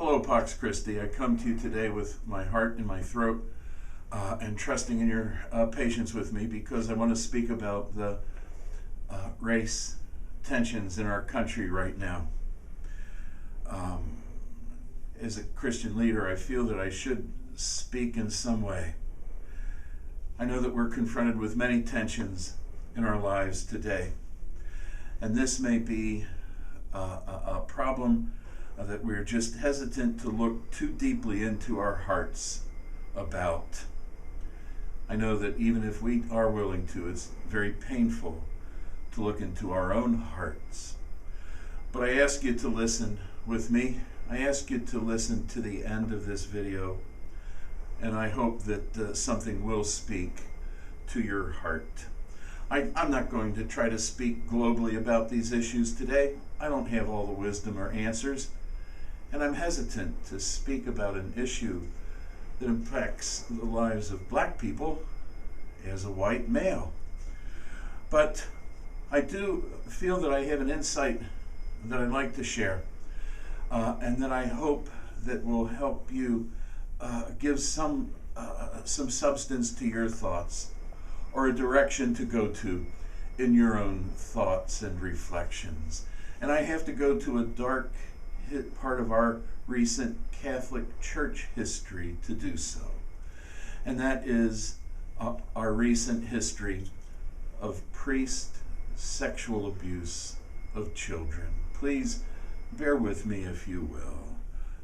Hello, Pax Christi. I come to you today with my heart in my throat and trusting in your patience with me because I want to speak about the race tensions in our country right now. As a Christian leader, I feel that I should speak in some way. I know that we're confronted with many tensions in our lives today, and this may be a problem that we're just hesitant to look too deeply into our hearts about. I know that even if we are willing to, it's very painful to look into our own hearts. But I ask you to listen with me. I ask you to listen to the end of this video, and I hope that something will speak to your heart. I'm not going to try to speak globally about these issues today. I don't have all the wisdom or answers, and I'm hesitant to speak about an issue that impacts the lives of black people as a white male. But I do feel that I have an insight that I'd like to share, and that I hope that will help you give some substance to your thoughts, or a direction to go to in your own thoughts and reflections. And I have to go to a dark part of our recent Catholic Church history to do so. And that is our recent history of priest sexual abuse of children. Please bear with me if you will.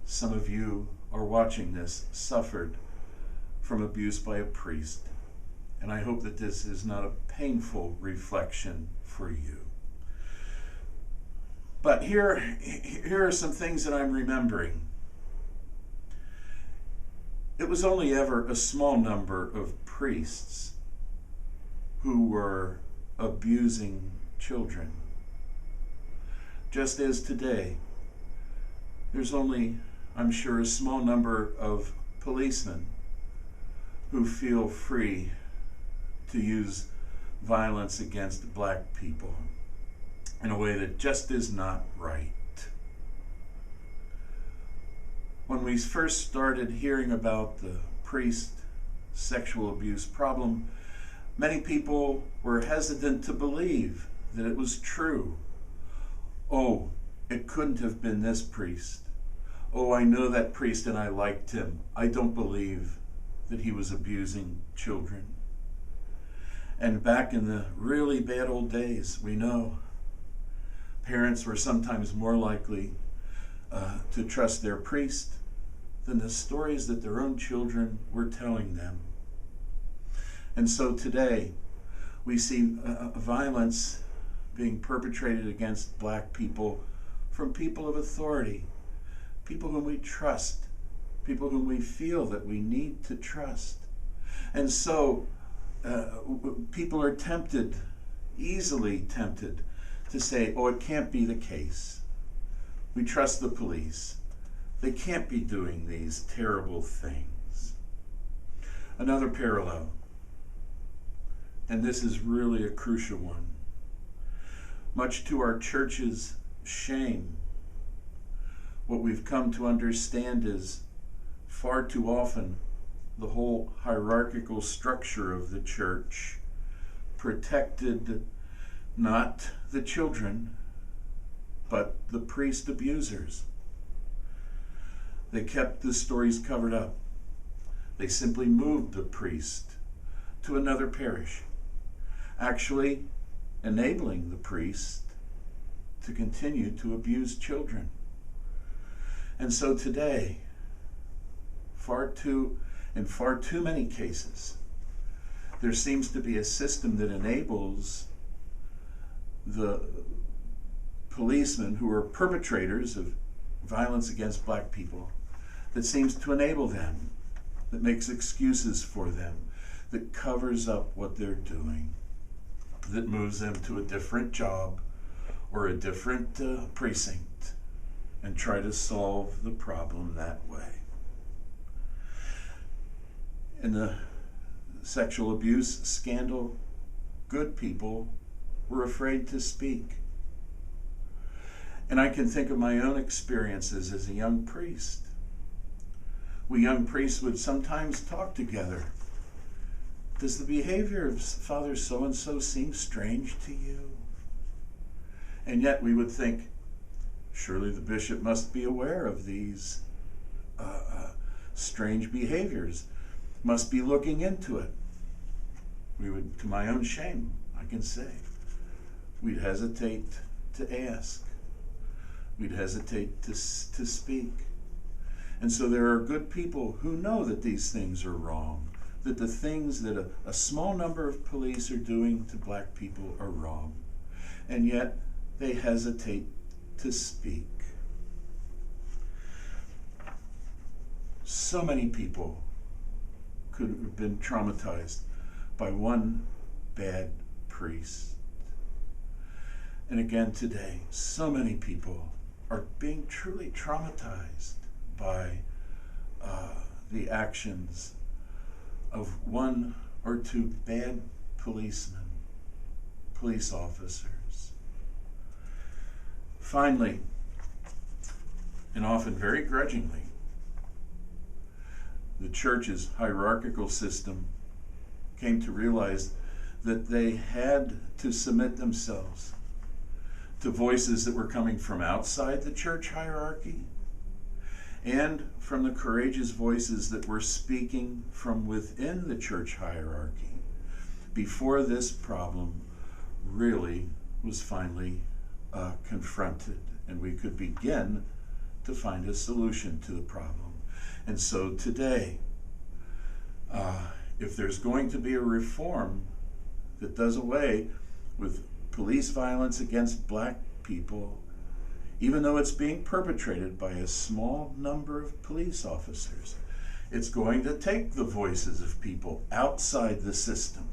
Some of you are watching this suffered from abuse by a priest, and I hope that this is not a painful reflection for you. But here are some things that I'm remembering. It was only ever a small number of priests who were abusing children. Just as today, there's only, I'm sure, a small number of policemen who feel free to use violence against black people in a way that just is not right. When we first started hearing about the priest sexual abuse problem, many people were hesitant to believe that it was true. Oh, it couldn't have been this priest. Oh, I know that priest and I liked him. I don't believe that he was abusing children. And back in the really bad old days, we know parents were sometimes more likely to trust their priest than the stories that their own children were telling them. And so today, we see violence being perpetrated against black people from people of authority, people whom we trust, people whom we feel that we need to trust. And so people are tempted, easily tempted, to say, oh, it can't be the case. We trust the police. They can't be doing these terrible things. Another parallel, and this is really a crucial one. Much to our church's shame, what we've come to understand is far too often the whole hierarchical structure of the church protected not the children, but the priest abusers. They kept the stories covered up. They simply moved the priest to another parish, actually enabling the priest to continue to abuse children. And so today, in far too many cases, there seems to be a system that enables the policemen who are perpetrators of violence against black people, that seems to enable them, that makes excuses for them, that covers up what they're doing, that moves them to a different job or a different precinct and try to solve the problem that way. In the sexual abuse scandal, good people were afraid to speak. And I can think of my own experiences as a young priest. We young priests would sometimes talk together. Does the behavior of Father so-and-so seem strange to you? And yet we would think, surely the bishop must be aware of these strange behaviors, must be looking into it. We would, to my own shame, I can say, we'd hesitate to ask. We'd hesitate to speak. And so there are good people who know that these things are wrong, that the things that a small number of police are doing to black people are wrong. And yet they hesitate to speak. So many people could have been traumatized by one bad priest. And again today, so many people are being truly traumatized by the actions of one or two bad policemen, police officers. Finally, and often very grudgingly, the church's hierarchical system came to realize that they had to submit themselves to voices that were coming from outside the church hierarchy and from the courageous voices that were speaking from within the church hierarchy before this problem really was finally confronted and we could begin to find a solution to the problem. And so today, if there's going to be a reform that does away with police violence against black people, even though it's being perpetrated by a small number of police officers, it's going to take the voices of people outside the system,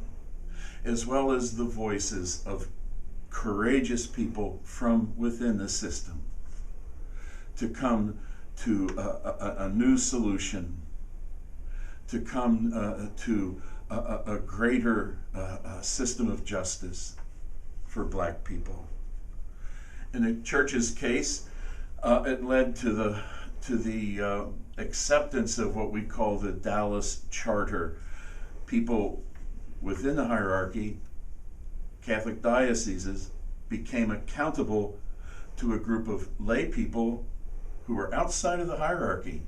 as well as the voices of courageous people from within the system, to come to a new solution, to come to a greater system of justice for black people. In the church's case, it led to the acceptance of what we call the Dallas Charter. People within the hierarchy, Catholic dioceses, became accountable to a group of lay people who were outside of the hierarchy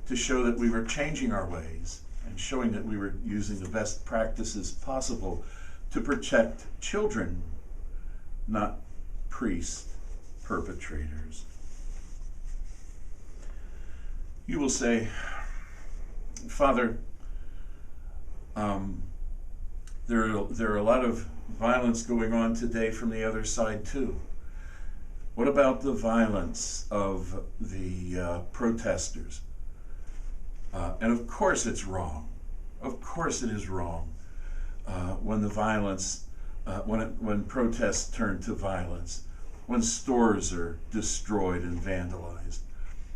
to show that we were changing our ways and showing that we were using the best practices possible to protect children, not priest perpetrators. You will say, Father, there are a lot of violence going on today from the other side too. What about the violence of the protesters? And of course it's wrong. Of course it is wrong when the violence, when protests turn to violence, when stores are destroyed and vandalized,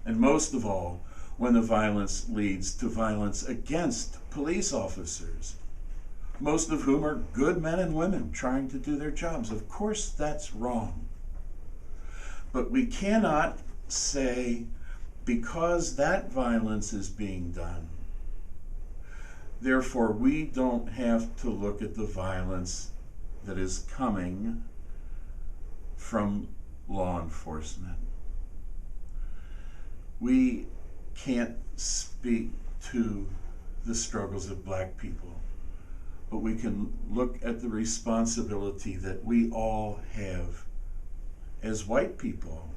and most of all, when the violence leads to violence against police officers, most of whom are good men and women trying to do their jobs. Of course that's wrong. But we cannot say, because that violence is being done, therefore we don't have to look at the violence that is coming from law enforcement. We can't speak to the struggles of black people, but we can look at the responsibility that we all have as white people.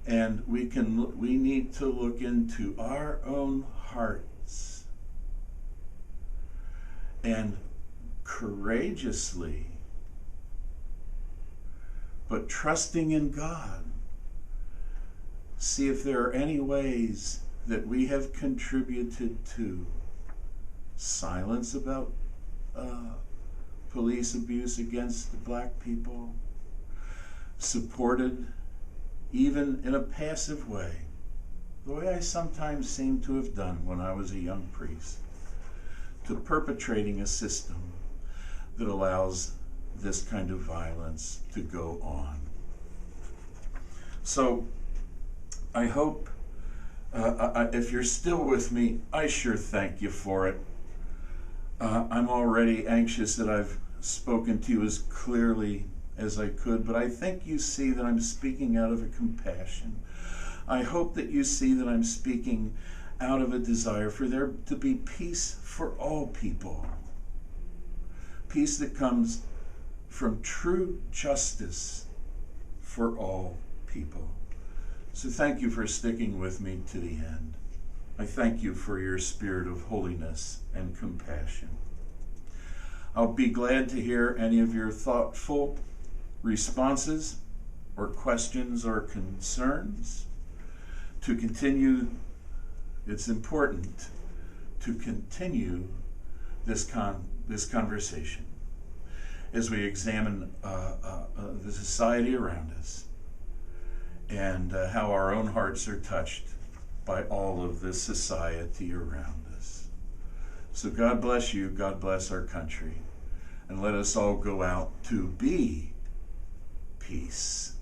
And we need to look into our own hearts and courageously, but trusting in God, see if there are any ways that we have contributed to silence about police abuse against the black people, supported even in a passive way, the way I sometimes seem to have done when I was a young priest, to perpetrating a system that allows this kind of violence to go on. So I hope If you're still with me, I sure thank you for it. I'm already anxious that I've spoken to you as clearly as I could, but I think you see that I'm speaking out of a compassion. I hope that you see that I'm speaking out of a desire for there to be peace for all people. Peace that comes from true justice for all people. So thank you for sticking with me to the end. I thank you for your spirit of holiness and compassion. I'll be glad to hear any of your thoughtful responses or questions or concerns. To continue, it's important to continue this conversation as we examine the society around us and how our own hearts are touched by all of this society around us. So God bless you, God bless our country, and let us all go out to be peace.